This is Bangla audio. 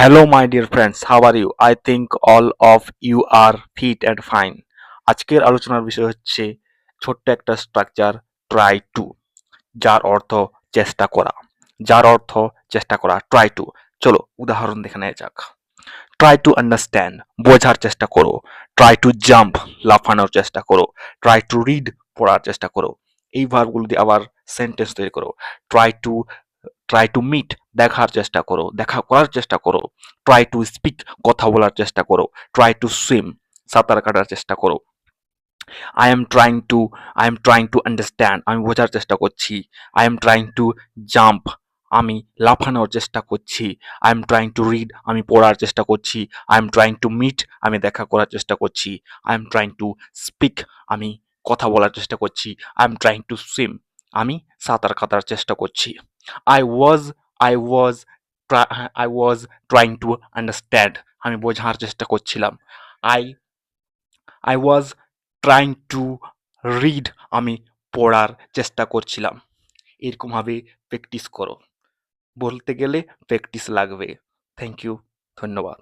Hello, my dear friends. How are you? I think all of you are fit and fine. আজকের আলোচনার বিষয় হচ্ছে ছোট্ট একটা স্ট্রাকচার ট্রাই টু, যার অর্থ চেষ্টা করা। Try to. চলো উদাহরণ দেখে নেওয়া যাক। ট্রাই টু আন্ডারস্ট্যান্ড, বোঝার চেষ্টা করো। ট্রাই টু জাম্প, লাফানোর চেষ্টা করো। ট্রাই টু রিড, পড়ার চেষ্টা করো। এই ভার্বগুলো দিয়ে আবার সেন্টেন্স তৈরি করো। Try to try to meet, দেখার চেষ্টা করো, দেখা করার চেষ্টা করো। ট্রাই টু স্পিক, কথা বলার চেষ্টা করো। ট্রাই টু সুইম, সাঁতার কাটার চেষ্টা করো। I am trying to I am trying to understand, আমি বোঝার চেষ্টা করছি। I am trying to jump, আমি লাফানোর চেষ্টা করছি। I am trying to read, আমি পড়ার চেষ্টা করছি। I am trying to meet, আমি দেখা করার চেষ্টা করছি। I am trying to speak, আমি কথা বলার চেষ্টা করছি। I am trying to swim, আমি সাঁতার কাটার চেষ্টা করছি। I was I was I was trying to understand, আমি বোঝার চেষ্টা করছিলাম। I I was trying to read, আমি পড়ার চেষ্টা করছিলাম। এরকমভাবে প্র্যাকটিস করো। বলতে গেলে প্র্যাকটিস লাগবে। থ্যাংক ইউ, ধন্যবাদ।